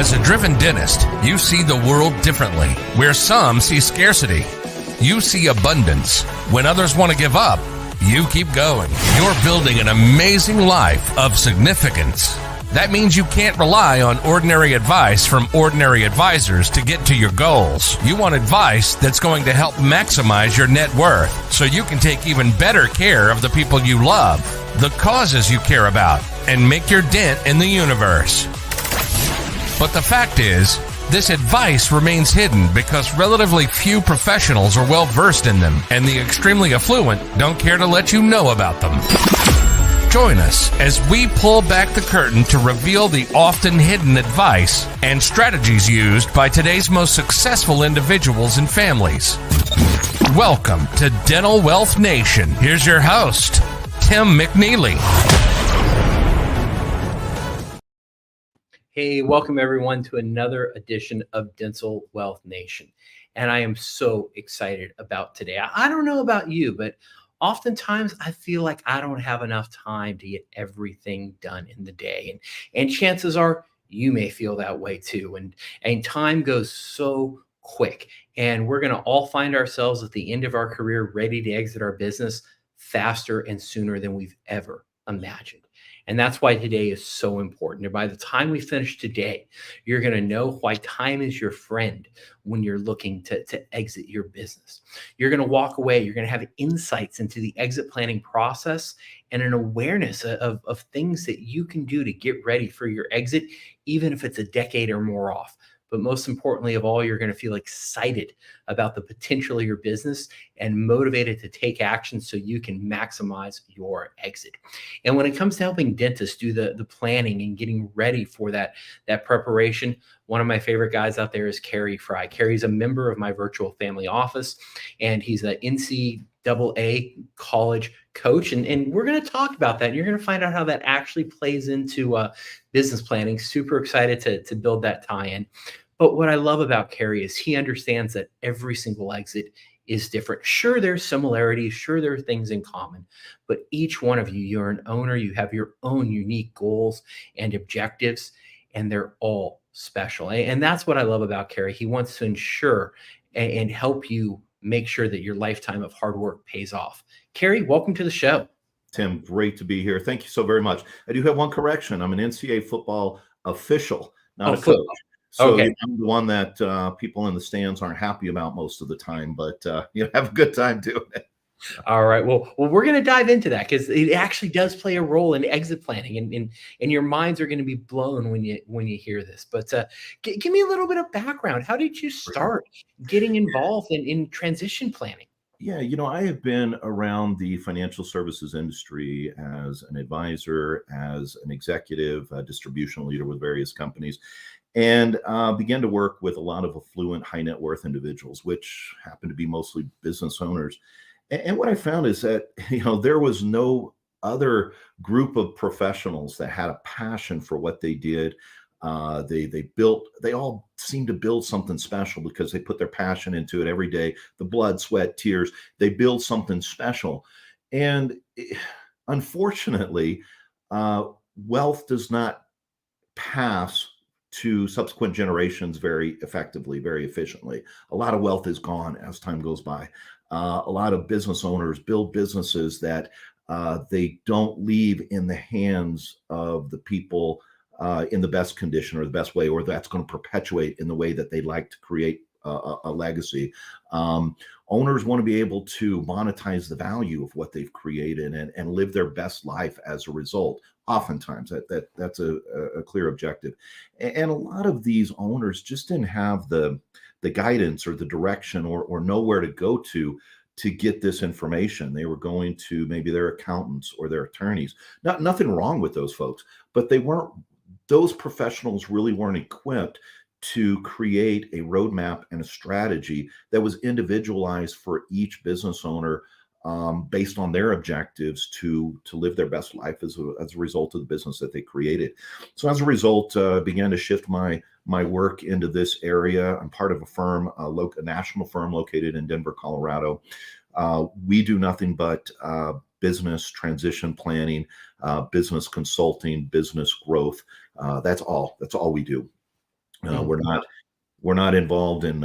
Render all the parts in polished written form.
As a driven dentist, you see the world differently. Where some see scarcity, you see abundance. When others want to give up, you keep going. You're building an amazing life of significance. That means you can't rely on ordinary advice from ordinary advisors to get to your goals. You want advice that's going to help maximize your net worth so you can take even better care of the people you love, the causes you care about, and make your dent in the universe. But the fact is, this advice remains hidden because relatively few professionals are well versed in them, and the extremely affluent don't care to let you know about them. Join us as we pull back the curtain to reveal the often hidden advice and strategies used by today's most successful individuals and families. Welcome to Dental Wealth Nation. Here's your host, Tim McNeely. Hey, welcome everyone to another edition of Dental Wealth Nation. And I am so excited about today. I don't know about you, but oftentimes I feel like I don't have enough time to get everything done in the day. And chances are you may feel that way too. And time goes so quick. And we're going to all find ourselves at the end of our career ready to exit our business faster and sooner than we've ever imagined. And that's why today is so important. And by the time we finish today, you're going to know why time is your friend when you're looking to exit your business. You're going to walk away. You're going to have insights into the exit planning process and an awareness of things that you can do to get ready for your exit, even if it's a decade or more off. But most importantly of all, you're going to feel excited about the potential of your business and motivated to take action so you can maximize your exit. And when it comes to helping dentists do the planning and getting ready for that preparation, one of my favorite guys out there is Cary Fry. Cary's a member of my virtual family office, and he's an NCAA college coach. And we're going to talk about that. And you're going to find out how that actually plays into business planning. Super excited to build that tie-in. But what I love about Cary is he understands that every single exit is different. Sure, there's similarities. Sure, there are things in common. But each one of you, you're an owner. You have your own unique goals and objectives, and they're all special. And that's what I love about Cary. He wants to ensure and help you make sure that your lifetime of hard work pays off. Cary, welcome to the show. Tim, great to be here. Thank you so very much. I do have one correction. I'm an NCAA football official, not a coach. Football. So okay. I'm the one that people in the stands aren't happy about most of the time, but have a good time doing it. All right. Well, we're going to dive into that because it actually does play a role in exit planning, and your minds are going to be blown when you hear this. But give me a little bit of background. How did you start getting involved in transition planning? Yeah, I have been around the financial services industry as an advisor, as an executive, a distribution leader with various companies, and began to work with a lot of affluent, high net worth individuals, which happen to be mostly business owners. And what I found is that, there was no other group of professionals that had a passion for what they did. They all seemed to build something special because they put their passion into it every day, the blood, sweat, tears. They build something special. And unfortunately, wealth does not pass to subsequent generations very effectively, very efficiently. A lot of wealth is gone as time goes by. A lot of business owners build businesses that they don't leave in the hands of the people in the best condition or the best way, or that's going to perpetuate in the way that they like to create a legacy. Owners want to be able to monetize the value of what they've created and live their best life as a result. Oftentimes, that's a clear objective. And a lot of these owners just didn't have the guidance or the direction or know where to go to get this information. They were going to maybe their accountants or their attorneys. Nothing wrong with those folks, but those professionals really weren't equipped to create a roadmap and a strategy that was individualized for each business owner based on their objectives to live their best life as a result of the business that they created. So as a result, began to shift my work into this area. I'm part of a firm, a national firm located in Denver, Colorado. We do nothing but business transition planning, business consulting, business growth. That's all we do. We're not involved in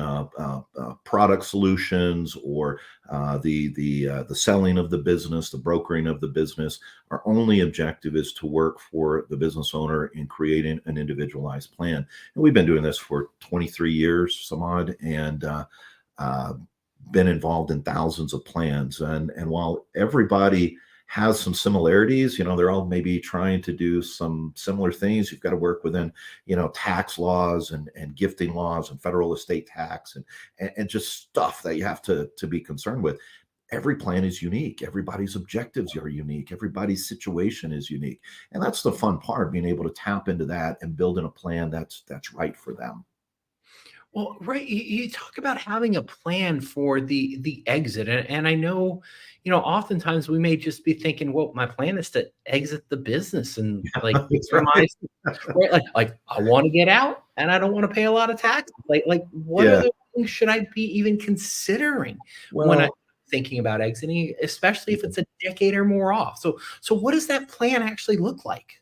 product solutions or the selling of the business, the brokering of the business. Our only objective is to work for the business owner in creating an individualized plan. And we've been doing this for 23 years, Samad, and uh, been involved in thousands of plans. And while everybody has some similarities, they're all maybe trying to do some similar things. You've got to work within, tax laws and gifting laws and federal estate tax and just stuff that you have to be concerned with. Every plan is unique. Everybody's objectives are unique. Everybody's situation is unique. And that's the fun part, being able to tap into that and build in a plan that's right for them. Well, right. You talk about having a plan for the exit, and I know, oftentimes we may just be thinking, well, my plan is to exit the business and like That's for my right. right, like I want to get out and I don't want to pay a lot of taxes. Like what Yeah. other things should I be even considering when I'm Well, thinking about exiting, especially if it's a decade or more off? So what does that plan actually look like?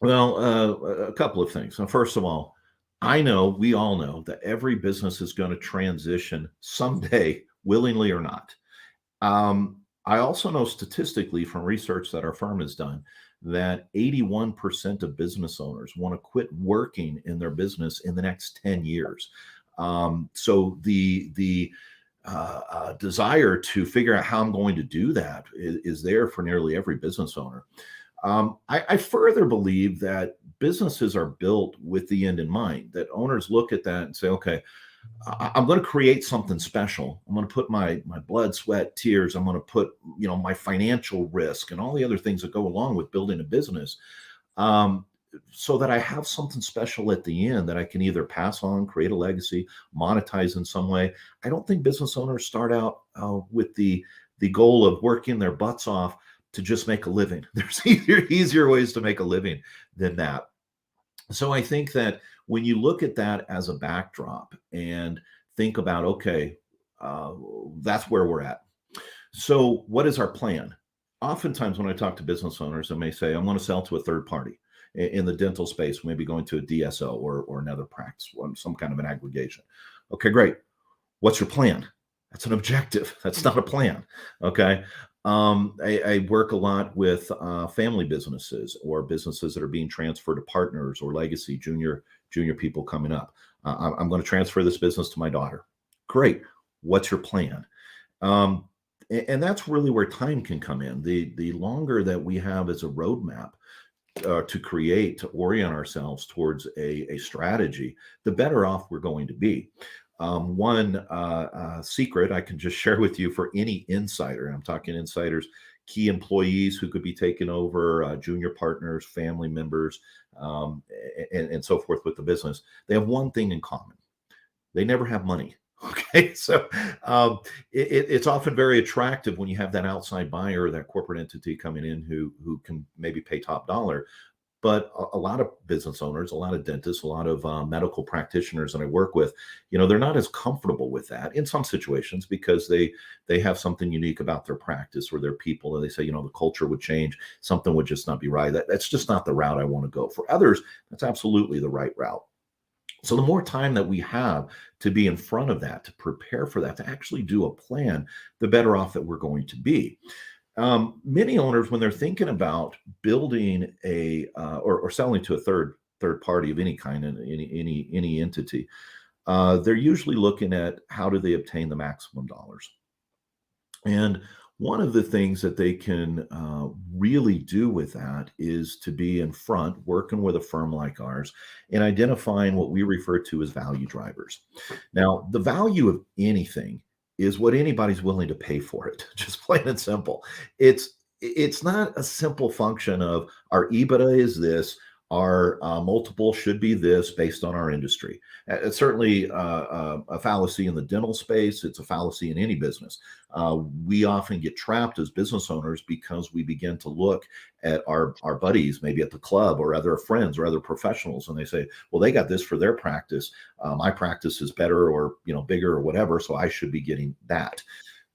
a couple of things. So first of all, we all know that every business is going to transition someday, willingly or not. I also know statistically from research that our firm has done that 81% of business owners want to quit working in their business in the next 10 years. So the desire to figure out how I'm going to do that is there for nearly every business owner. I further believe that businesses are built with the end in mind, that owners look at that and say, okay, I'm going to create something special. I'm going to put my blood, sweat, tears. I'm going to put, my financial risk and all the other things that go along with building a business, um, so that I have something special at the end that I can either pass on, create a legacy, monetize in some way. I don't think business owners start out with the goal of working their butts off to just make a living. There's easier ways to make a living than that. So I think that when you look at that as a backdrop and think about, okay, uh, that's where we're at. So what is our plan? Oftentimes when I talk to business owners, I may say, I'm going to sell to a third party in the dental space, maybe going to a DSO or another practice, some kind of an aggregation. Okay, great. What's your plan? That's an objective. That's not a plan. Okay. I work a lot with family businesses or businesses that are being transferred to partners or legacy junior people coming up. I'm going to transfer this business to my daughter. Great. What's your plan? Um, and that's really where time can come in. The longer that we have as a roadmap to create, to orient ourselves towards a strategy, the better off we're going to be. One secret I can just share with you for any insider, and I'm talking insiders, key employees who could be taken over, junior partners, family members, and so forth with the business. They have one thing in common: they never have money. Okay, so it's often very attractive when you have that outside buyer, that corporate entity coming in who can maybe pay top dollar. But a lot of business owners, a lot of dentists, a lot of medical practitioners that I work with, they're not as comfortable with that in some situations because they have something unique about their practice or their people, and they say, the culture would change, something would just not be right. That's just not the route I want to go. For others, that's absolutely the right route. So the more time that we have to be in front of that, to prepare for that, to actually do a plan, the better off that we're going to be. Many owners, when they're thinking about building or selling to a third party of any kind, and any entity, they're usually looking at how do they obtain the maximum dollars. And one of the things that they can really do with that is to be in front, working with a firm like ours, and identifying what we refer to as value drivers. Now, the value of anything is what anybody's willing to pay for it, just plain and simple. It's not a simple function of our EBITDA is this, our multiple should be this based on our industry. It's certainly a fallacy in the dental space. It's a fallacy in any business. We often get trapped as business owners because we begin to look at our buddies, maybe at the club or other friends or other professionals, and they say, well, they got this for their practice. My practice is better or bigger or whatever, so I should be getting that.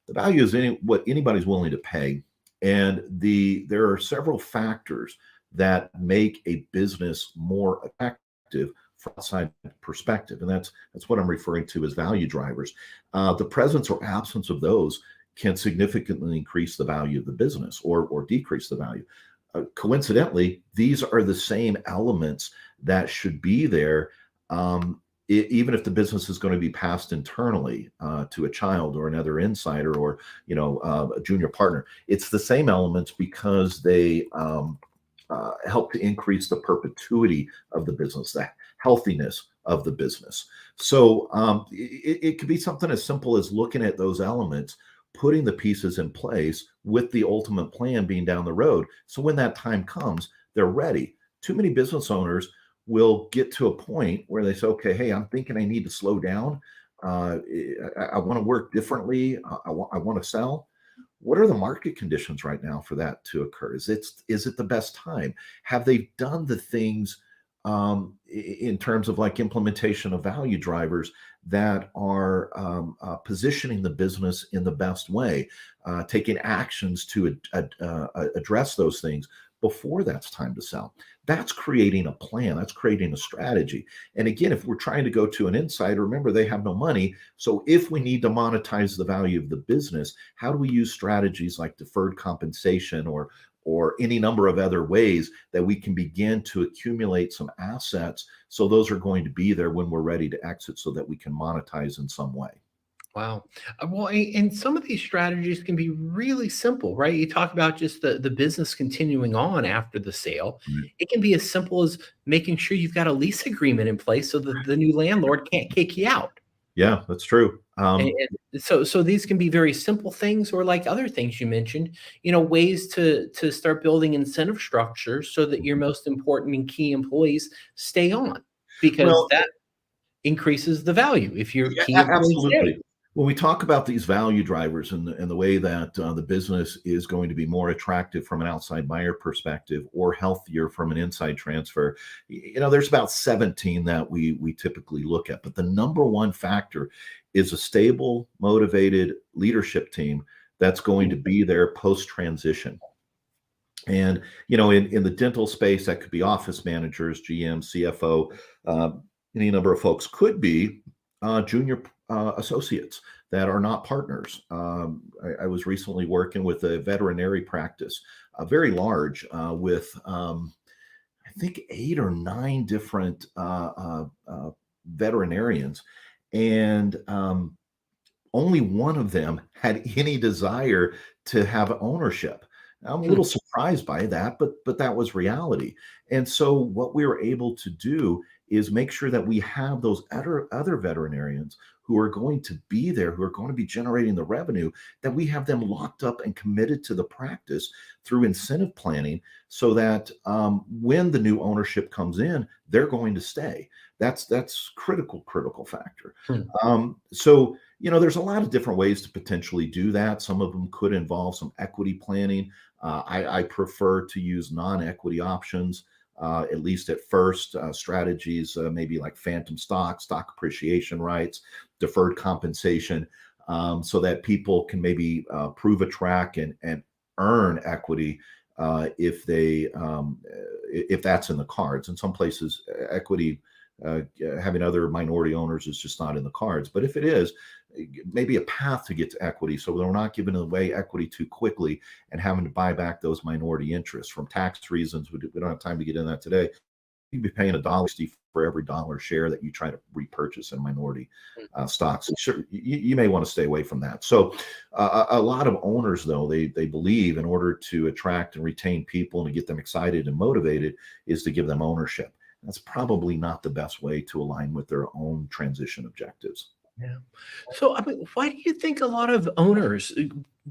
The value is what anybody's willing to pay, and there are several factors that make a business more attractive from outside perspective. And that's what I'm referring to as value drivers. The presence or absence of those can significantly increase the value of the business or decrease the value. Coincidentally, these are the same elements that should be there, even if the business is going to be passed internally to a child or another insider or a junior partner. It's the same elements because they help to increase the perpetuity of the business, the healthiness of the business. So it could be something as simple as looking at those elements, putting the pieces in place with the ultimate plan being down the road. So when that time comes, they're ready. Too many business owners will get to a point where they say, okay, hey, I'm thinking I need to slow down. I want to work differently. I want to sell. What are the market conditions right now for that to occur? Is it the best time? Have they done the things in terms of like implementation of value drivers that are positioning the business in the best way, taking actions to address those things before that's time to sell? That's creating a plan. That's creating a strategy. And again, if we're trying to go to an insider, remember they have no money. So if we need to monetize the value of the business, how do we use strategies like deferred compensation or any number of other ways that we can begin to accumulate some assets so those are going to be there when we're ready to exit so that we can monetize in some way? Wow. Well, and some of these strategies can be really simple, right? You talk about just the business continuing on after the sale. Right. It can be as simple as making sure you've got a lease agreement in place so that the new landlord can't kick you out. Yeah, that's true. And so these can be very simple things, or like other things you mentioned, ways to start building incentive structures so that your most important and key employees stay on, because Well, that increases the value if your yeah, key employees stay. absolutely. When we talk about these value drivers and the way that the business is going to be more attractive from an outside buyer perspective or healthier from an inside transfer, there's about 17 that we typically look at. But the number one factor is a stable, motivated leadership team that's going to be there post transition. And in the dental space, that could be office managers, GM, CFO, any number of folks, could be junior associates that are not partners. I was recently working with a veterinary practice, very large, with I think 8 or 9 different veterinarians, and only one of them had any desire to have ownership. I'm a little surprised by that, but that was reality. And so what we were able to do is make sure that we have those other veterinarians who are going to be there, who are going to be generating the revenue, that we have them locked up and committed to the practice through incentive planning so that when the new ownership comes in, they're going to stay. That's critical factor. So there's a lot of different ways to potentially do that. Some of them could involve some equity planning. I prefer to use non-equity options, at least at first. Strategies maybe like phantom stock appreciation rights, deferred compensation, so that people can maybe prove a track and earn equity if that's in the cards. In some places, equity, having other minority owners is just not in the cards. But if it is, maybe a path to get to equity, so we're not giving away equity too quickly and having to buy back those minority interests from tax reasons. We don't have time to get into that today. You'd be paying $1.60 for every dollar share that you try to repurchase in minority stocks. Sure, you may want to stay away from that. So a lot of owners, though, they believe in order to attract and retain people and to get them excited and motivated is to give them ownership. That's probably not the best way to align with their own transition objectives. Yeah. So, I mean, why do you think a lot of owners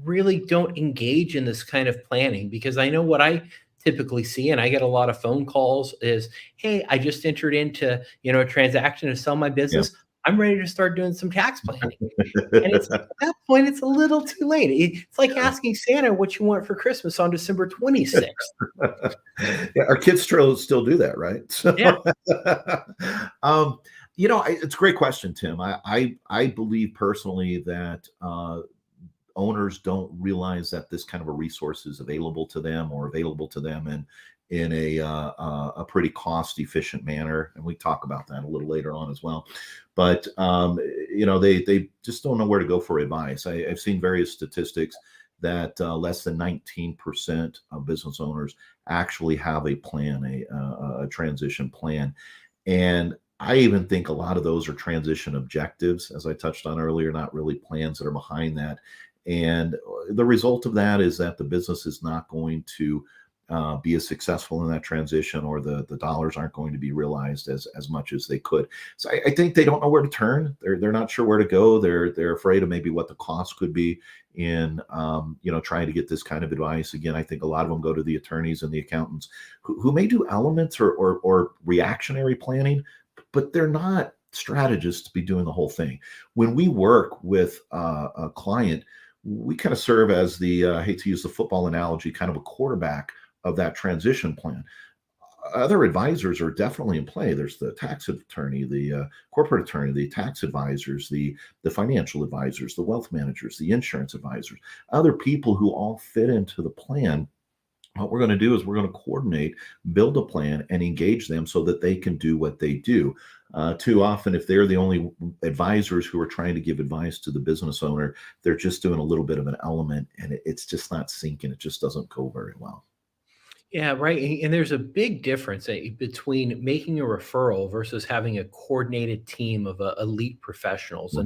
really don't engage in this kind of planning? Because I know what I typically see, and I get a lot of phone calls, is, hey, I just entered into, a transaction to sell my Yeah. business. I'm ready to start doing some tax planning. And at that point, it's a little too late. It's like asking Santa what you want for Christmas on December 26th. Yeah, our kids still do that, right? So, Yeah. It's a great question, Tim. I believe personally that owners don't realize that this kind of a resource is available to them, and in a pretty cost efficient manner. And we talk about that a little later on as well. But they just don't know where to go for advice. I've seen various statistics that less than 19% of business owners actually have a plan, a transition plan. And I even think a lot of those are transition objectives, as I touched on earlier, not really plans that are behind that. And the result of that is that the business is not going to be as successful in that transition, or the dollars aren't going to be realized as much as they could. So I think they don't know where to turn. They're not sure where to go. They're afraid of maybe what the cost could be in trying to get this kind of advice. Again, I think a lot of them go to the attorneys and the accountants who may do elements or reactionary planning, but they're not strategists to be doing the whole thing. When we work with a client, we kind of serve as I hate to use the football analogy, kind of a quarterback of that transition plan. Other advisors are definitely in play. There's the tax attorney, the corporate attorney, the tax advisors, the financial advisors, the wealth managers, the insurance advisors, other people who all fit into the plan. What we're going to do is we're going to coordinate, build a plan, and engage them so that they can do what they do. Too often, if they're the only advisors who are trying to give advice to the business owner, they're just doing a little bit of an element, and it's just not sinking. It just doesn't go very well. Yeah, right. And there's a big difference between making a referral versus having a coordinated team of elite professionals.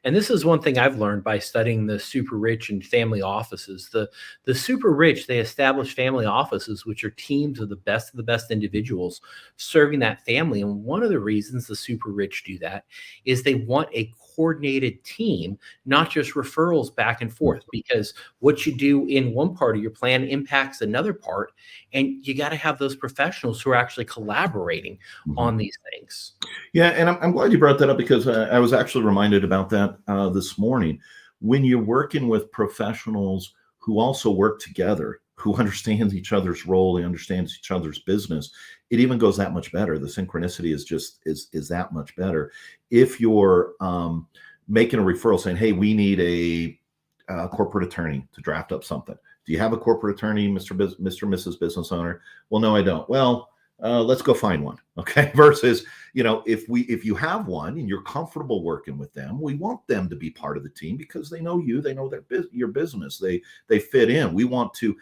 And this is one thing I've learned by studying the super rich and family offices. The super rich, they establish family offices, which are teams of the best individuals serving that family. And one of the reasons the super rich do that is they want a coordinated team, not just referrals back and forth, because what you do in one part of your plan impacts another part. And you got to have those professionals who are actually collaborating on these things. Yeah, and I'm glad you brought that up, because I was actually reminded about that this morning. When you're working with professionals who also work together, who understands each other's role, they understand each other's business, it even goes that much better. The synchronicity is that much better. If you're making a referral saying, hey, we need a corporate attorney to draft up something. Do you have a corporate attorney, Mr. Mrs. Business Owner? Well, no, I don't. Well, let's go find one. Okay. Versus, if you have one and you're comfortable working with them, we want them to be part of the team because they know you, they know your business, they fit in. We want to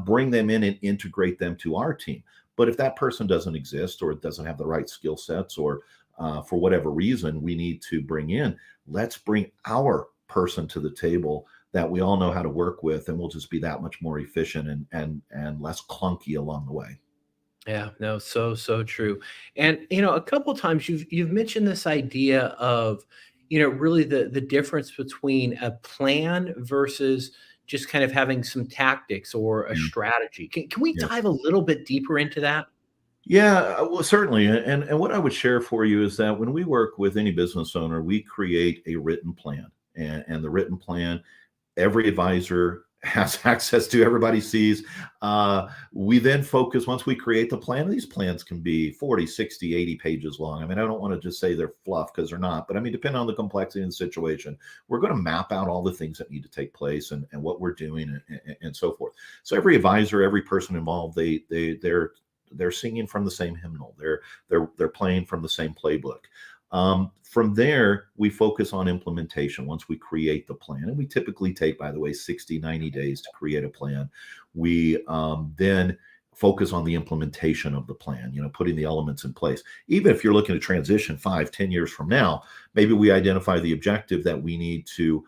bring them in and integrate them to our team. But if that person doesn't exist, or doesn't have the right skill sets, or for whatever reason we need to bring in, let's bring our person to the table that we all know how to work with, and we'll just be that much more efficient and less clunky along the way. Yeah, no, so true. And a couple of times you've mentioned this idea of, really the difference between a plan versus just kind of having some tactics or a strategy. Can we Yeah. dive a little bit deeper into that? Yeah, well, certainly. And what I would share for you is that when we work with any business owner, we create a written plan. And the written plan, every advisor has access to, everybody sees. We then focus, once we create the plan, these plans can be 40, 60, 80 pages long. I mean, I don't want to just say they're fluff, because they're not, but I mean, depending on the complexity and the situation, we're going to map out all the things that need to take place and what we're doing and so forth. So every advisor, every person involved, they're singing from the same hymnal. They're playing from the same playbook. From there, we focus on implementation once we create the plan. And we typically take, by the way, 60, 90 days to create a plan. We then focus on the implementation of the plan, putting the elements in place. Even if you're looking to transition 5, 10 years from now, maybe we identify the objective that we need to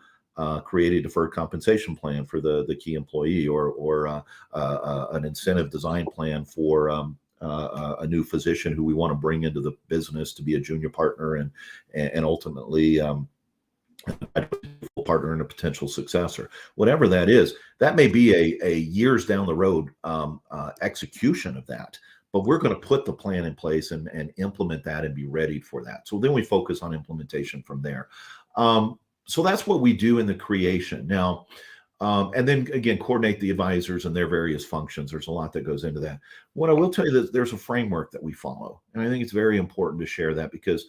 create a deferred compensation plan for the key employee, or an incentive design plan for a new physician who we want to bring into the business to be a junior partner and ultimately a partner and a potential successor. Whatever that is, that may be a years down the road execution of that. But we're going to put the plan in place and implement that and be ready for that. So then we focus on implementation from there. So that's what we do in the creation. Now, and then again, coordinate the advisors and their various functions. There's a lot that goes into that. What I will tell you is there's a framework that we follow. And I think it's very important to share that, because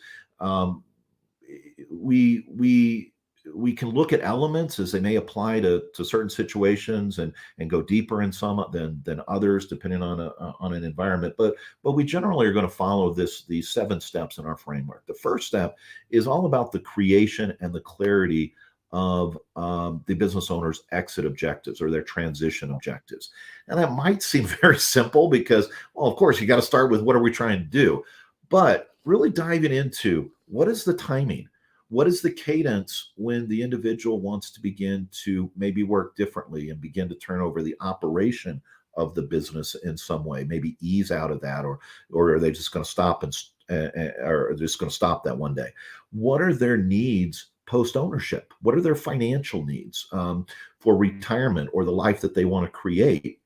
we we can look at elements as they may apply to certain situations and go deeper in some than others, depending on an environment. But we generally are going to follow these 7 steps in our framework. The first step is all about the creation and the clarity of the business owner's exit objectives or their transition objectives. And that might seem very simple because, well, of course, you got to start with what are we trying to do? But really diving into what is the timing? What is the cadence when the individual wants to begin to maybe work differently and begin to turn over the operation of the business in some way, maybe ease out of that, or are they just going to stop or just going to stop that one day? What are their needs post ownership? What are their financial needs for retirement or the life that they want to create?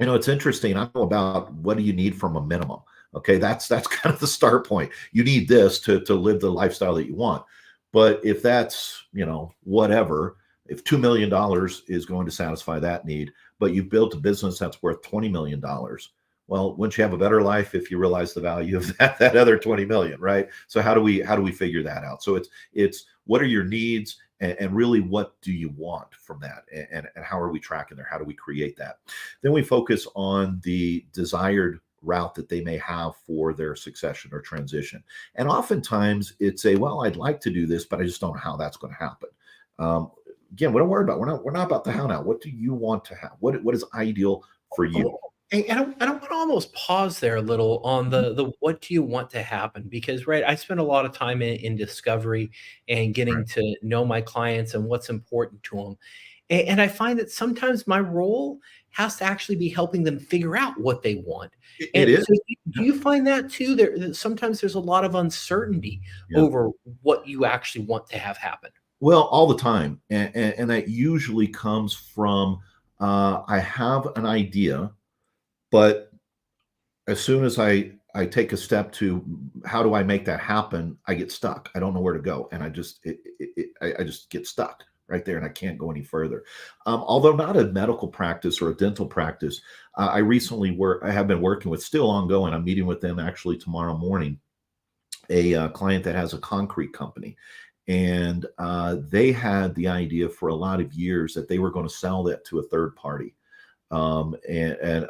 It's interesting. I know about what do you need from a minimum. Okay, that's kind of the start point. You need this to live the lifestyle that you want. But if that's, whatever, if $2 million is going to satisfy that need, but you've built a business that's worth $20 million, well, wouldn't you have a better life if you realize the value of that other 20 million, right? So how do we figure that out? So it's what are your needs and really what do you want from that? And how are we tracking there? How do we create that? Then we focus on the desired route that they may have for their succession or transition. And oftentimes it's well, I'd like to do this, but I just don't know how that's going to happen. Again, we don't worry about, we're not about the how now. What do you want to have? What is ideal for you? And I want to almost pause there a little on the what do you want to happen? Because, right, I spend a lot of time in discovery and getting to know my clients and what's important to them. And I find that sometimes my role has to actually be helping them figure out what they want. It is. So do you find that too? Sometimes there's a lot of uncertainty over what you actually want to have happen. Well, all the time. And that usually comes from I have an idea, but as soon as I take a step to how do I make that happen, I get stuck. I don't know where to go. And I just get stuck right there and I can't go any further. Although not a medical practice or a dental practice, I have been working with, still ongoing. I'm meeting with them actually tomorrow morning, a client that has a concrete company. And they had the idea for a lot of years that they were going to sell that to a third party and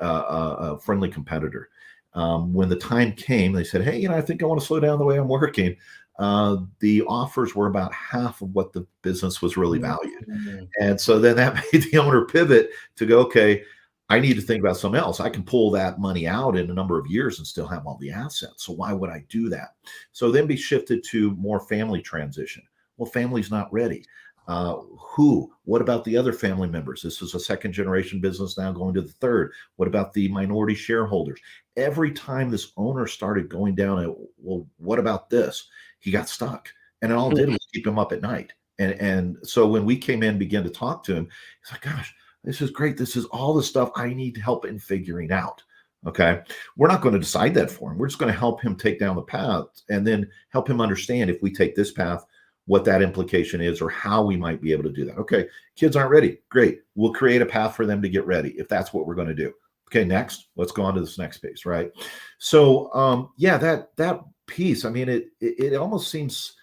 a friendly competitor. When the time came, they said, hey, I think I want to slow down the way I'm working. The offers were about half of what the business was really valued. And so then that made the owner pivot to go, okay, I need to think about something else. I can pull that money out in a number of years and still have all the assets. So why would I do that? So then be shifted to more family transition. Well, family's not ready. What about the other family members? This is a second generation business now going to the third. What about the minority shareholders? Every time this owner started going down, well, what about this? He got stuck, and it all did was keep him up at night. And so when we came in and began to talk to him, he's like, gosh, this is great. This is all the stuff I need help in figuring out. Okay. We're not going to decide that for him. We're just going to help him take down the path and then help him understand if we take this path, what that implication is or how we might be able to do that. Okay. Kids aren't ready. Great. We'll create a path for them to get ready if that's what we're going to do. Okay. Next, let's go on to this next piece. Right. So, that piece, I mean, it almost seems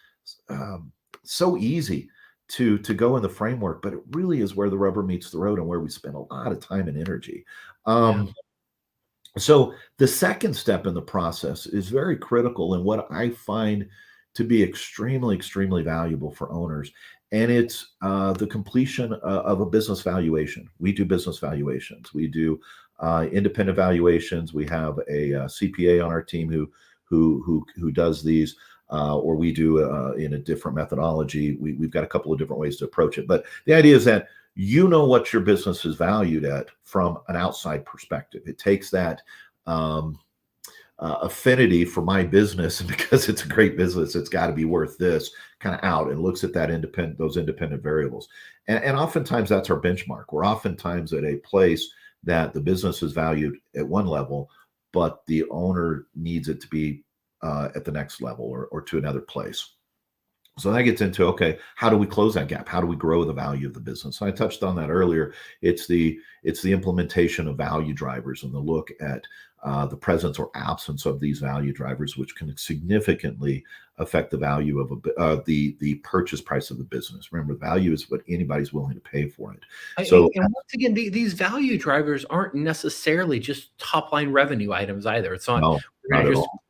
so easy to go in the framework, but it really is where the rubber meets the road and where we spend a lot of time and energy. So the second step in the process is very critical and what I find to be extremely, extremely valuable for owners. And it's the completion of a business valuation. We do business valuations. We do independent valuations. We have a CPA on our team who does these. Or we do in a different methodology. We've got a couple of different ways to approach it. But the idea is that what your business is valued at from an outside perspective. It takes that affinity for my business, and because it's a great business, it's got to be worth this kind of out and looks at those independent variables. And oftentimes that's our benchmark. We're oftentimes at a place that the business is valued at one level, but the owner needs it to be at the next level or to another place. So that gets into, okay, how do we close that gap? How do we grow the value of the business? And I touched on that earlier. It's the implementation of value drivers and the look at the presence or absence of these value drivers, which can significantly affect the value of the purchase price of the business. Remember, value is what anybody's willing to pay for it. So And once again, these value drivers aren't necessarily just top line revenue items either. It's not, no, we're not going at to just, all.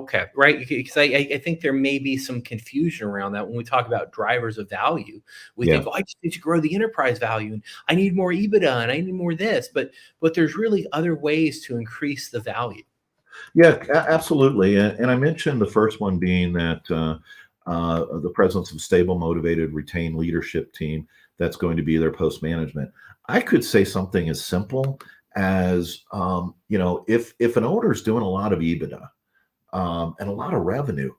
okay, right? Because I think there may be some confusion around that when we talk about drivers of value. We Yeah. think, oh, I just need to grow the enterprise value, and I need more EBITDA, and I need more this. But there's really other ways to increase the value. Yeah, absolutely. And I mentioned the first one being that the presence of stable, motivated, retained leadership team that's going to be their post management. I could say something as simple as, if an owner is doing a lot of EBITDA and a lot of revenue,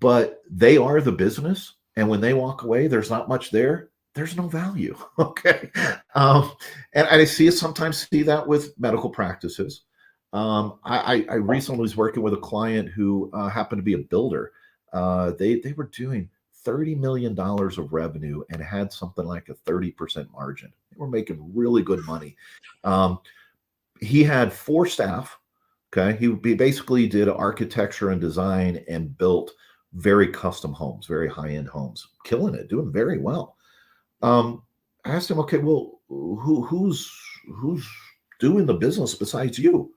but they are the business, and when they walk away, there's not much there. There's no value. Okay. And I sometimes see that with medical practices. I recently was working with a client who happened to be a builder. They were doing $30 million of revenue and had something like a 30% margin. They were making really good money. He had 4 staff. Okay. He basically did architecture and design and built very custom homes, very high-end homes, killing it, doing very well. I asked him, okay, well, who's doing the business besides you?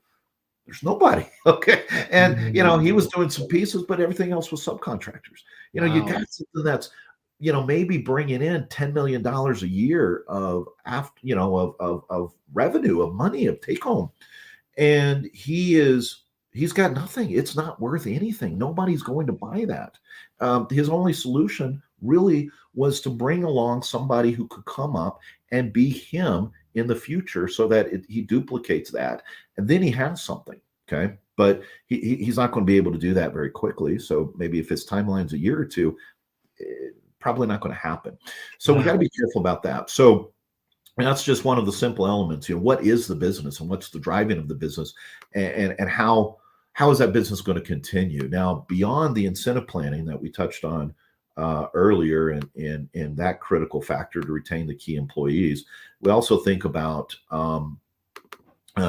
There's nobody. Okay. And he was doing some pieces, but everything else was subcontractors. You Wow. got something that's, maybe bringing in $10 million a year of of revenue, of money, of take home. And he's got nothing. It's not worth anything. Nobody's going to buy that. His only solution really was to bring along somebody who could come up and be him in the future, so that he duplicates that, and then he has something. Okay. But he's not going to be able to do that very quickly. So maybe if his timeline's a year or two, probably not going to happen. So we got to Wow. be careful about that. So that's just one of the simple elements. What is the business, and what's the driving of the business, and how is that business going to continue? Now, beyond the incentive planning that we touched on earlier, and in that critical factor to retain the key employees, we also think about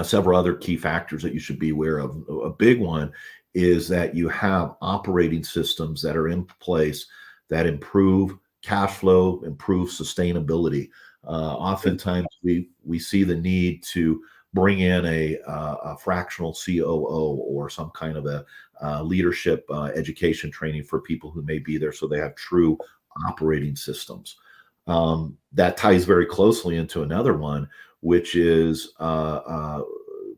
several other key factors that you should be aware of. A big one is that you have operating systems that are in place that improve cash flow, improve sustainability. Oftentimes, we see the need to bring in a fractional COO or some kind of a leadership education training for people who may be there, so they have true operating systems. That ties very closely into another one, which is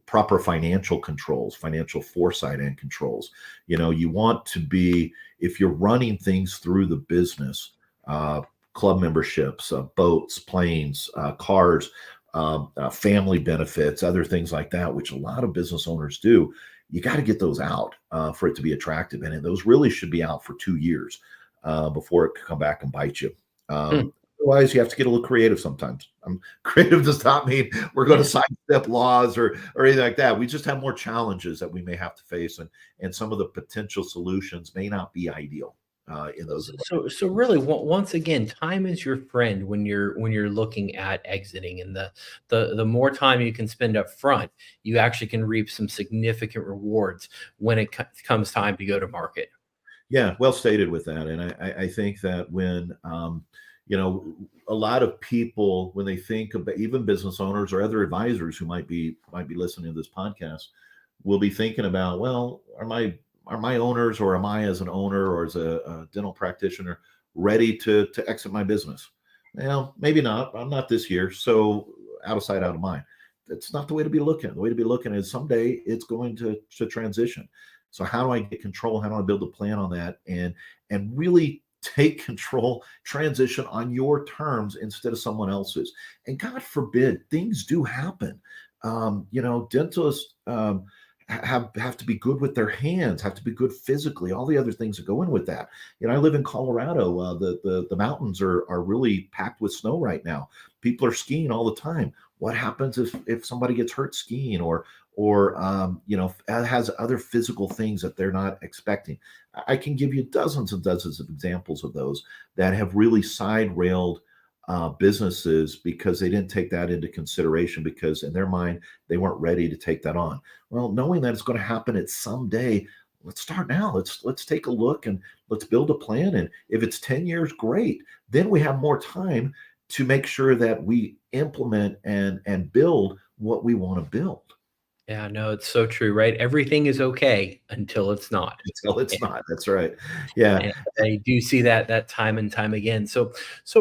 proper financial controls, financial foresight and controls. You want to be, if you're running things through the business, club memberships, boats, planes, cars, family benefits, other things like that, which a lot of business owners do. You got to get those out for it to be attractive. And those really should be out for 2 years before it can come back and bite you. Hmm. Otherwise, you have to get a little creative sometimes. Creative does not mean we're going to sidestep laws or anything like that. We just have more challenges that we may have to face, and some of the potential solutions may not be ideal in those environments. So really, once again, time is your friend when you're looking at exiting, and the more time you can spend up front, you actually can reap some significant rewards when it comes time to go to market. Yeah, well stated with that. And I think that when a lot of people, when they think about, even business owners or other advisors who might be listening to this podcast, will be thinking about, well, are my owners, or am I as an owner or as a dental practitioner ready to exit my business? Well, maybe not. I'm not this year. So out of sight, out of mind. That's not the way to be looking. The way to be looking is someday it's going to transition. So how do I get control? How do I build a plan on that, and really take control, transition on your terms instead of someone else's? And God forbid, things do happen. Dentists have to be good with their hands, have to be good physically, all the other things that go in with that. I live in Colorado. The mountains are really packed with snow right now. People are skiing all the time. What happens if somebody gets hurt skiing, or or has other physical things that they're not expecting. I can give you dozens and dozens of examples of those that have really side railed businesses because they didn't take that into consideration, because in their mind they weren't ready to take that on. Well, knowing that it's going to happen at some day, let's start now. Let's take a look and let's build a plan. And if it's 10 years, great. Then we have more time to make sure that we implement and build what we want to build. Yeah, no, it's so true, right? Everything is okay until it's not. Until it's not. That's right. Yeah. And I do see that time and time again. So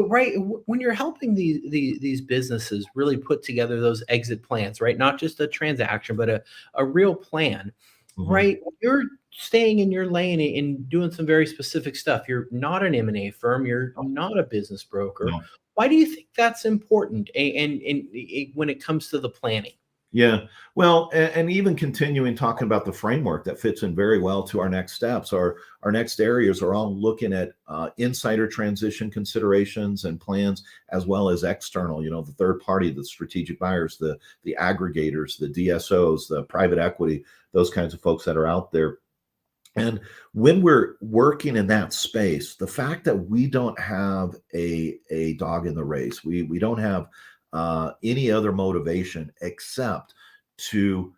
right, when you're helping these businesses really put together those exit plans, right? Not just a transaction, but a real plan, Mhm. right? You're staying in your lane and doing some very specific stuff. You're not an M&A firm. You're not a business broker. No. Why do you think that's important? And when it comes to the planning? Yeah. Well, and even continuing talking about the framework that fits in very well to our next steps. Our next areas are all looking at insider transition considerations and plans, as well as external, the third party, the strategic buyers, the aggregators, the DSOs, the private equity, those kinds of folks that are out there. And when we're working in that space, the fact that we don't have a dog in the race, we don't have any other motivation except to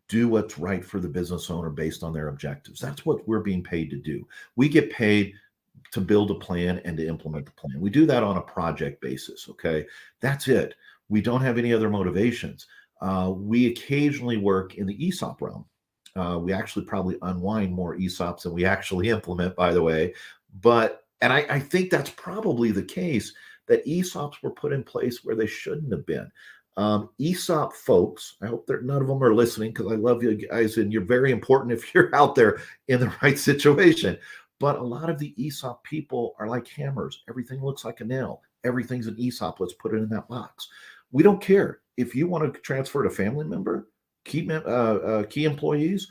do what's right for the business owner based on their objectives. That's what we're being paid to do. We get paid to build a plan and to implement the plan. We do that on a project basis. Okay. That's it. We don't have any other motivations. We occasionally work in the ESOP realm. We actually probably unwind more ESOPs than we actually implement, by the way. And I think that's probably the case, that ESOPs were put in place where they shouldn't have been. ESOP folks, I hope that none of them are listening, because I love you guys and you're very important if you're out there in the right situation. But a lot of the ESOP people are like hammers. Everything looks like a nail. Everything's an ESOP. Let's put it in that box. We don't care. If you want to transfer to family member, key employees,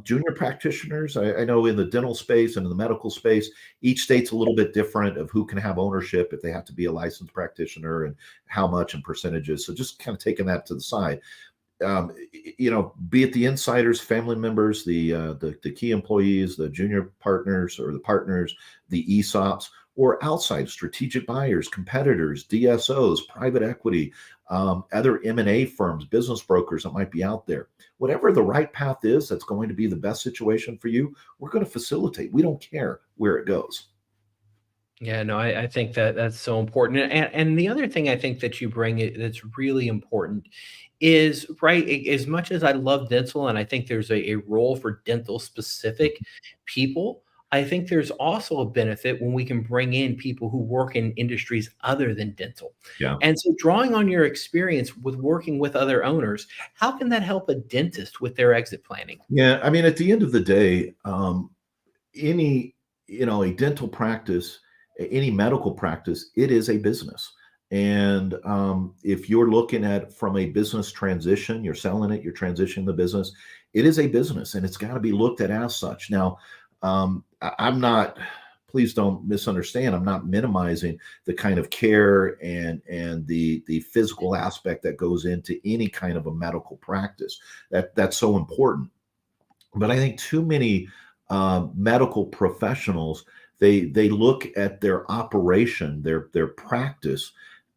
junior practitioners. I know in the dental space and in the medical space, each state's a little bit different of who can have ownership, if they have to be a licensed practitioner and how much and percentages. So just kind of taking that to the side. Be it the insiders, family members, the key employees, the junior partners or the partners, the ESOPs, or outside strategic buyers, competitors, DSOs, private equity, other M&A firms, business brokers that might be out there. Whatever the right path is that's going to be the best situation for you, we're going to facilitate. We don't care where it goes. Yeah, no, I think that's so important. And the other thing I think that you bring that's really important is, right, as much as I love dental and I think there's a role for dental specific people, I think there's also a benefit when we can bring in people who work in industries other than dental. Yeah. And so drawing on your experience with working with other owners, how can that help a dentist with their exit planning? Yeah. I mean, at the end of the day, any, a dental practice, any medical practice, it is a business. And if you're looking at from a business transition, you're selling it, you're transitioning the business, it is a business and it's got to be looked at as such. Now, I'm not, please don't misunderstand, I'm not minimizing the kind of care and the physical aspect that goes into any kind of a medical practice. That's so important. But I think too many medical professionals, they look at their operation, their practice,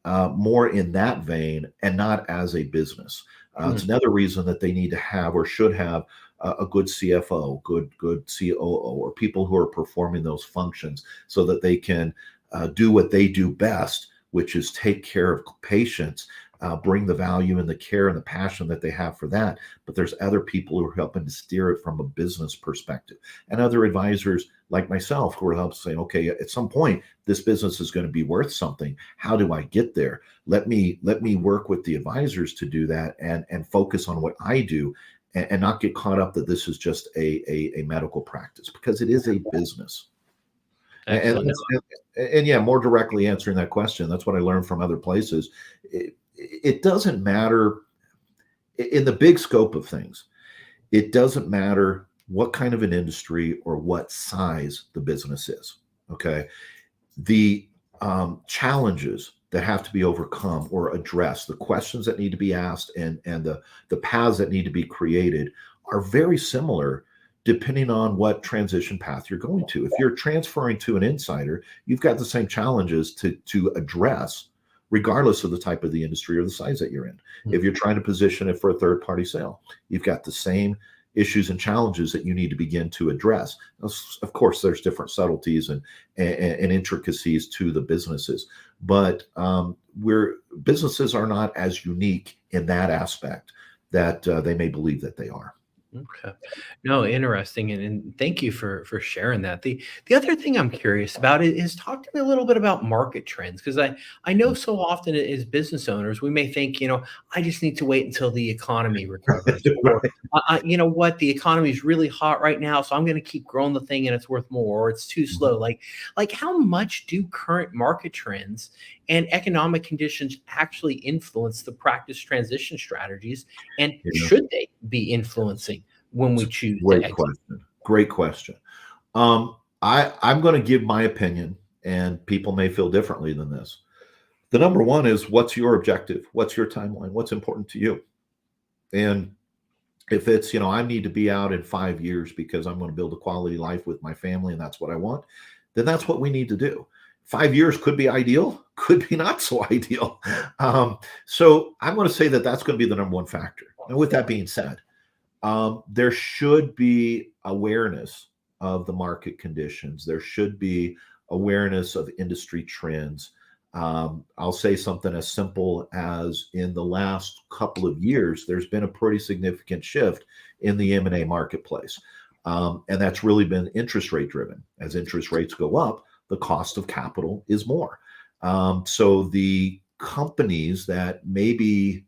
more in that vein and not as a business. It's another reason that they need to have or should have a good CFO, good COO, or people who are performing those functions so that they can do what they do best, which is take care of patients, bring the value and the care and the passion that they have for that. But there's other people who are helping to steer it from a business perspective, and other advisors like myself who are helping saying, okay, at some point this business is going to be worth something. How do I get there? Let me work with the advisors to do that and focus on what I do, and not get caught up that this is just a medical practice, because it is a business. And, Excellent. and yeah, more directly answering that question, that's what I learned from other places. It doesn't matter in the big scope of things. It doesn't matter what kind of an industry or what size the business is. Okay. The challenges that have to be overcome or addressed, the questions that need to be asked, and the paths that need to be created are very similar depending on what transition path you're going to. If you're transferring to an insider, you've got the same challenges to address regardless of the type of the industry or the size that you're in. If you're trying to position it for a third party sale, you've got the same issues and challenges that you need to begin to address. Of course, there's different subtleties and intricacies to the businesses, but businesses are not as unique in that aspect that they may believe that they are. Okay. No, interesting. And thank you for sharing that. The other thing I'm curious about is talk to me a little bit about market trends. Because I know so often as business owners, we may think, I just need to wait until the economy recovers. Or, you know what, the economy is really hot right now, so I'm going to keep growing the thing and it's worth more, or it's too slow. Like how much do current market trends and economic conditions actually influence the practice transition strategies? And should they be influencing when we choose to exit? Great question. I'm going to give my opinion, and people may feel differently than this. The number one is, what's your objective? What's your timeline? What's important to you? And if it's, I need to be out in 5 years because I'm going to build a quality life with my family and that's what I want, then that's what we need to do. 5 years could be ideal, could be not so ideal. So I'm going to say that that's going to be the number one factor. And with that being said, there should be awareness of the market conditions. There should be awareness of industry trends. I'll say something as simple as, in the last couple of years, there's been a pretty significant shift in the M&A marketplace. And that's really been interest rate driven. As interest rates go up, the cost of capital is more. So the companies that may be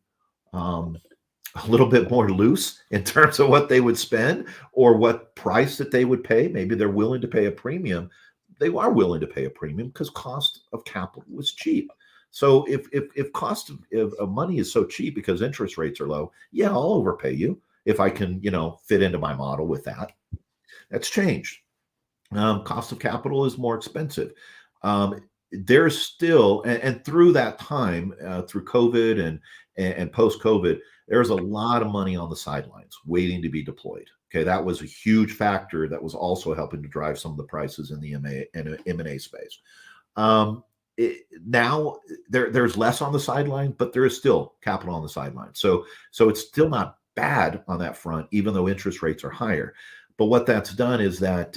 a little bit more loose in terms of what they would spend or what price that they would pay, maybe they're willing to pay a premium. They are willing to pay a premium because cost of capital was cheap. So if cost of money is so cheap because interest rates are low, yeah, I'll overpay you if I can, fit into my model with that. That's changed. Cost of capital is more expensive. There's still, and through that time, through COVID and post-COVID, there's a lot of money on the sidelines waiting to be deployed. Okay, that was a huge factor that was also helping to drive some of the prices in the M&A space. Now there's less on the sideline, but there is still capital on the sideline. So it's still not bad on that front, even though interest rates are higher. But what that's done is that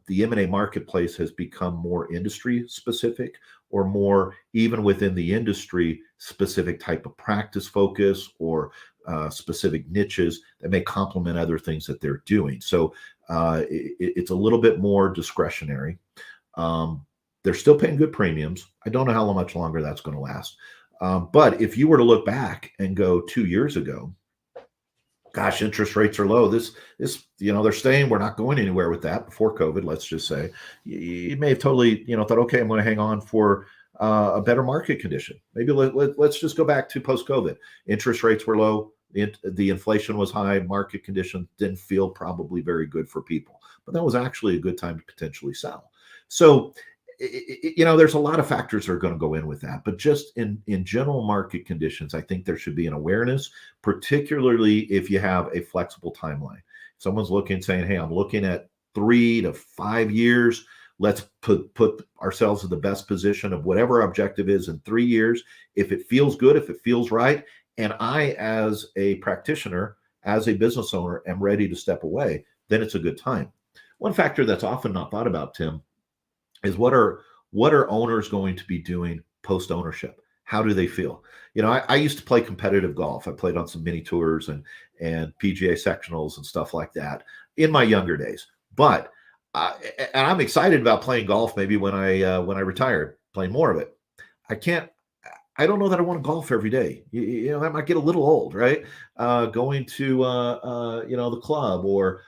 the M&A marketplace has become more industry specific, or more even within the industry specific type of practice focus, or specific niches that may complement other things that they're doing. So it's a little bit more discretionary. They're still paying good premiums. I don't know how much longer that's going to last. But if you were to look back and go 2 years ago, gosh, interest rates are low. This, they're staying. We're not going anywhere with that before COVID, let's just say. You may have totally, thought, okay, I'm going to hang on for a better market condition. Maybe let's just go back to post-COVID. Interest rates were low. The inflation was high. Market conditions didn't feel probably very good for people. But that was actually a good time to potentially sell. So, there's a lot of factors that are going to go in with that. But just in general market conditions, I think there should be an awareness, particularly if you have a flexible timeline. Someone's looking, saying, hey, I'm looking at 3 to 5 years. Let's put ourselves in the best position of whatever our objective is in 3 years. If it feels good, if it feels right, and I, as a practitioner, as a business owner, am ready to step away, then it's a good time. One factor that's often not thought about, Tim, is what are owners going to be doing post ownership? How do they feel? I used to play competitive golf. I played on some mini tours and PGA sectionals and stuff like that in my younger days. But and I'm excited about playing golf. Maybe when I retired, playing more of it. I don't know that I want to golf every day. That might get a little old, right? Going to the club, or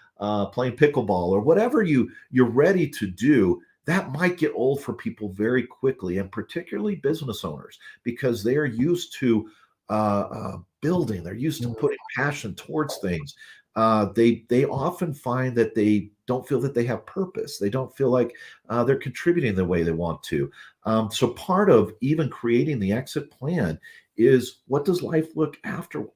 playing pickleball, or whatever you're ready to do. That might get old for people very quickly, and particularly business owners, because they are used to building. They're used to putting passion towards things. They often find that they don't feel that they have purpose. They don't feel like they're contributing the way they want to. So part of even creating the exit plan is, what does life look after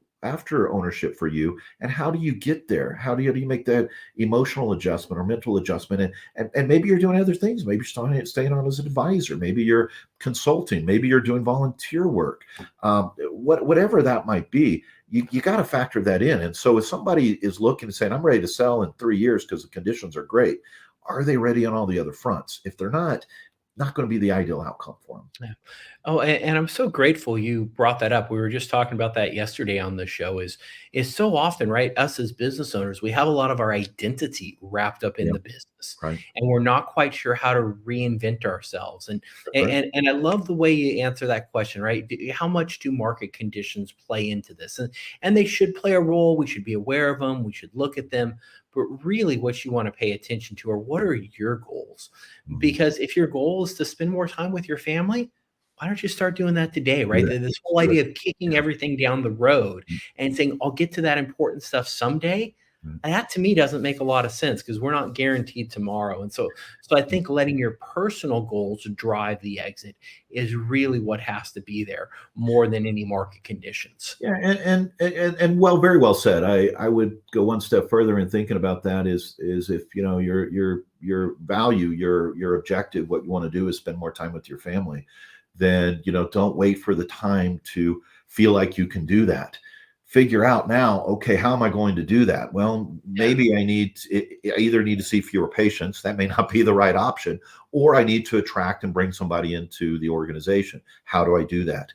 ownership for you, and how do you get there? How do you make that emotional adjustment or mental adjustment? And maybe you're doing other things. Maybe you're staying on as an advisor. Maybe you're consulting. Maybe you're doing volunteer work. Whatever that might be, you got to factor that in. And so if somebody is looking and saying, I'm ready to sell in 3 years because the conditions are great, are they ready on all the other fronts? If they're not going to be the ideal outcome for them. Yeah. Oh, and I'm so grateful you brought that up. We were just talking about that yesterday on the show. Is so often, right? Us as business owners, we have a lot of our identity wrapped up in Yeah, the business, right. and we're not quite sure how to reinvent ourselves. And Right. and I love the way you answer that question, right? How much do market conditions play into this? And they should play a role. We should be aware of them. We should look at them. But really, what you want to pay attention to are, what are your goals? Because if your goal is to spend more time with your family, why don't you start doing that today, Do right? that. This whole Do it. idea of kicking Yeah. everything down the road Mm, and saying, I'll get to that important stuff someday. mm, That to me doesn't make a lot of sense, because we're not guaranteed tomorrow. And so I mm. think letting your personal goals drive the exit is really what has to be there, more than any market conditions. Yeah, and well, very well said. I would go one step further in thinking about that, is if your value, your objective, what you want to do is spend more time with your family, then don't wait for the time to feel like you can do that. Figure out now, okay, how am I going to do that? Well, Yeah. maybe I either need to see fewer patients. That may not be the right option, or I need to attract and bring somebody into the organization. How do I do that?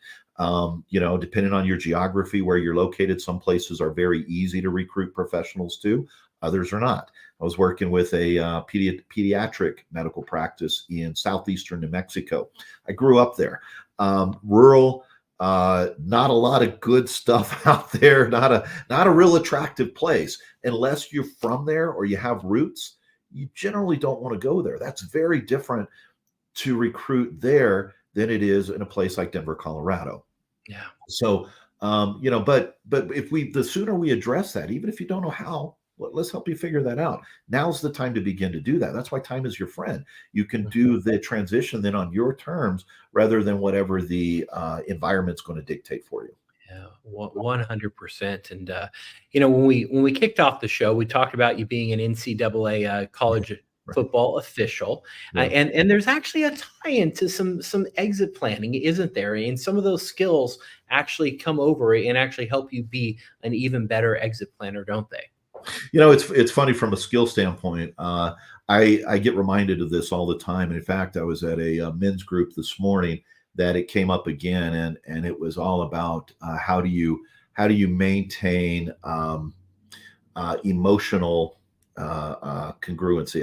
Depending on your geography, where you're located, some places are very easy to recruit professionals to, others are not. I was working with a pediatric medical practice in southeastern New Mexico. I grew up there, rural, not a lot of good stuff out there, not a real attractive place. Unless you're from there or you have roots, you generally don't want to go there. That's very different to recruit there than it is in a place like Denver, Colorado. Yeah. So, but if the sooner we address that, even if you don't know how, let's help you figure that out. Now's the time to begin to do that. That's why time is your friend. You can do the transition then on your terms, rather than whatever the environment's going to dictate for you. Yeah, 100%. And when we kicked off the show, we talked about you being an NCAA college Right. football official, Yeah. and there's actually a tie-in to some exit planning, isn't there? And some of those skills actually come over and actually help you be an even better exit planner, don't they? It's funny from a skill standpoint. I get reminded of this all the time. In fact, I was at a men's group this morning that it came up again, and it was all about how do you maintain emotional congruency,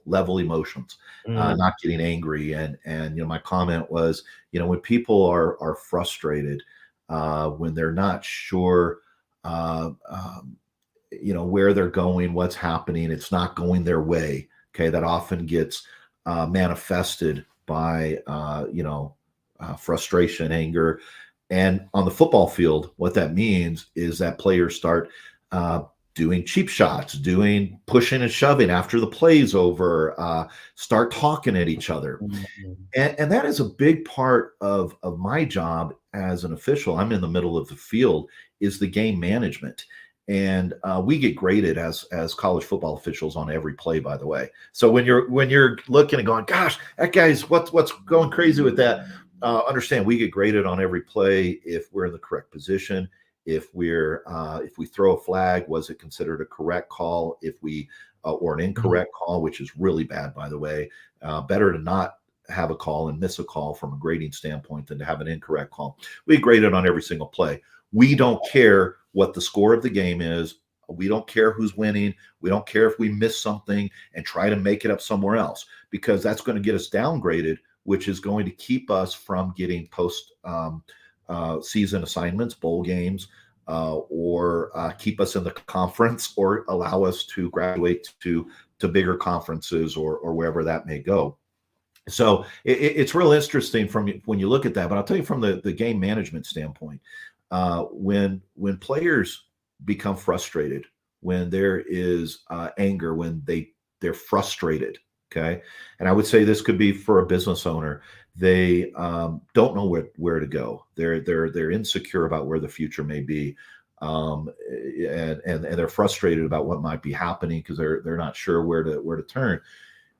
level emotions, Mm, not getting angry. And my comment was, when people are frustrated, when they're not sure. Uh, um, where they're going, what's happening, it's not going their way. Okay, that often gets manifested by frustration, anger. And on the football field, what that means is that players start uh, doing cheap shots, doing pushing and shoving after the play's over, start talking at each other. mm, mm. And that is a big part of my job as an official. I'm in the middle of the field, is the game management. And we get graded as college football officials on every play, by the way. So when you're looking and going, gosh, that guy's what's going crazy with that, understand we get graded on every play if we're in the correct position, if we throw a flag, was it considered a correct call, if we or an incorrect call, which is really bad, by the way. Better to not have a call and miss a call from a grading standpoint than to have an incorrect call. We grade it on every single play. We don't care what the score of the game is. We don't care who's winning. We don't care if we miss something and try to make it up somewhere else, because that's going to get us downgraded, which is going to keep us from getting post season assignments, bowl games, or keep us in the conference, or allow us to graduate to bigger conferences, or wherever that may go. So it's real interesting from when you look at that. But I'll tell you from the game management standpoint, when players become frustrated, when there is anger, when they they're frustrated. Okay. And I would say this could be for a business owner. They don't know where to go. They're insecure about where the future may be. And they're frustrated about what might be happening because they're not sure where to turn.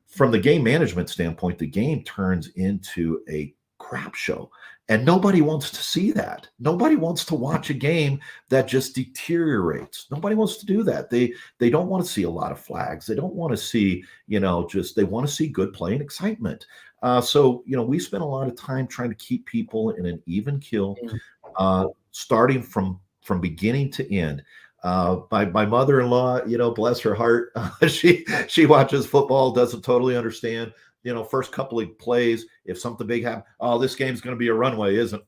From the game management standpoint, the game turns into a crap show, and nobody wants to see that. Nobody wants to watch a game that just deteriorates. Nobody wants to do that. They don't want to see a lot of flags. They don't want to see, they want to see good play and excitement. So we spend a lot of time trying to keep people in an even keel, starting from beginning to end. My mother-in-law, bless her heart, she watches football, doesn't totally understand. First couple of plays, if something big happens, this game's going to be a runaway, isn't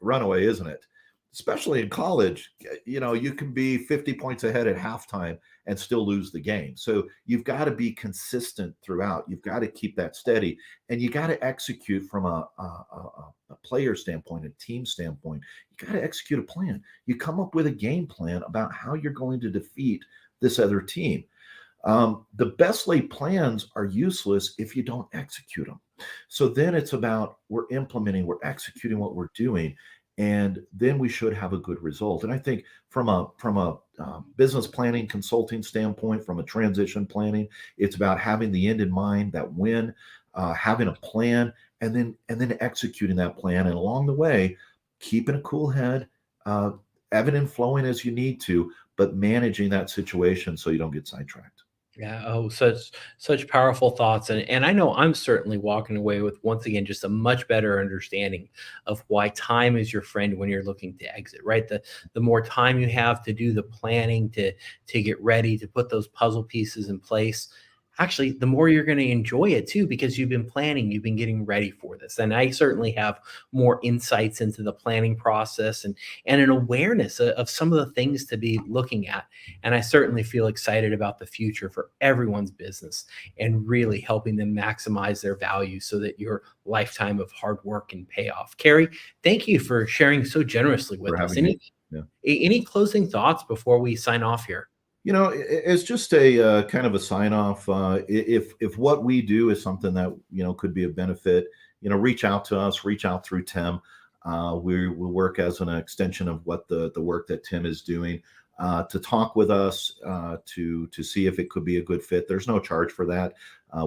it? Especially in college, you can be 50 points ahead at halftime and still lose the game. So you've got to be consistent throughout. You've got to keep that steady, and you got to execute from a player standpoint, a team standpoint. You got to execute a plan. You come up with a game plan about how you're going to defeat this other team. The best laid plans are useless if you don't execute them. So then it's about we're executing what we're doing, and then we should have a good result. And I think from a business planning consulting standpoint, from a transition planning, it's about having the end in mind, that win, having a plan, and then executing that plan. And along the way, keeping a cool head, ebbing and flowing as you need to, but managing that situation so you don't get sidetracked. Yeah. Oh, such powerful thoughts. And I know I'm certainly walking away with, once again, just a much better understanding of why time is your friend when you're looking to exit, right? The more time you have to do the planning, to get ready, to put those puzzle pieces in place, actually, the more you're going to enjoy it too, because you've been planning, you've been getting ready for this. And I certainly have more insights into the planning process and an awareness of some of the things to be looking at. And I certainly feel excited about the future for everyone's business and really helping them maximize their value so that your lifetime of hard work can pay off. Cary, thank you for sharing so generously with us. Any closing thoughts before we sign off here? It's just a kind of a sign off. If what we do is something that, could be a benefit, reach out to us, reach out through Tim. We will work as an extension of what the work that Tim is doing, to talk with us, to see if it could be a good fit. There's no charge for that.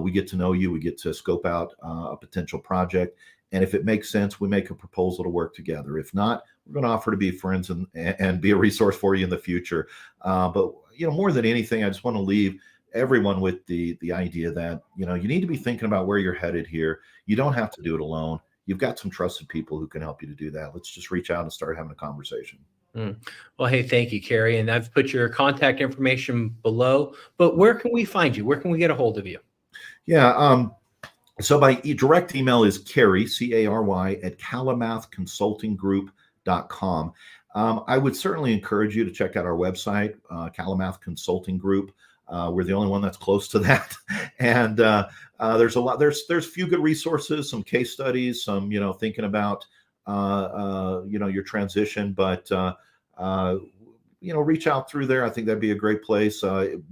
We get to know you. We get to scope out a potential project. And if it makes sense, we make a proposal to work together. If not, we're going to offer to be friends and be a resource for you in the future. But more than anything, I just want to leave everyone with the idea that, you need to be thinking about where you're headed here. You don't have to do it alone. You've got some trusted people who can help you to do that. Let's just reach out and start having a conversation. Well, hey, thank you, Cary. And I've put your contact information below, but where can we find you? Where can we get a hold of you? Yeah. So my direct email is Cary, Cary, at kalamathconsultinggroup.com. I would certainly encourage you to check out our website, Kalamath Consulting Group. We're the only one that's close to that. And there's a few good resources, some case studies, some, thinking about, your transition, but, reach out through there. I think that'd be a great place.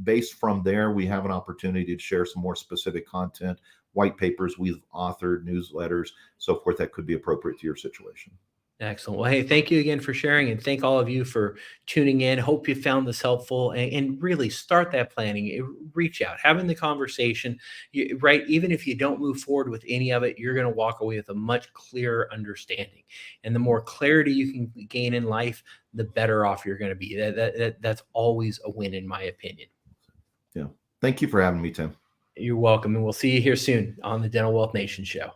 Based from there, we have an opportunity to share some more specific content, white papers we've authored, newsletters, so forth, that could be appropriate to your situation. Excellent. Well, hey, thank you again for sharing, and thank all of you for tuning in. Hope you found this helpful, and really start that planning. Reach out, having the conversation, right? Even if you don't move forward with any of it, you're going to walk away with a much clearer understanding. And the more clarity you can gain in life, the better off you're going to be. That's always a win, in my opinion. Yeah. Thank you for having me, Tim. You're welcome. And we'll see you here soon on the Dental Wealth Nation show.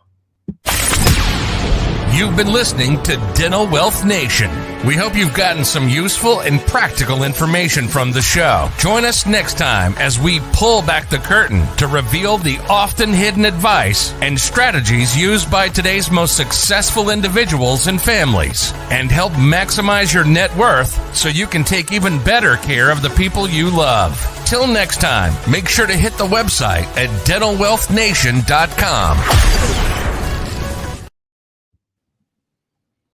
You've been listening to Dental Wealth Nation. We hope you've gotten some useful and practical information from the show. Join us next time as we pull back the curtain to reveal the often hidden advice and strategies used by today's most successful individuals and families, and help maximize your net worth so you can take even better care of the people you love. Till next time, make sure to hit the website at dentalwealthnation.com.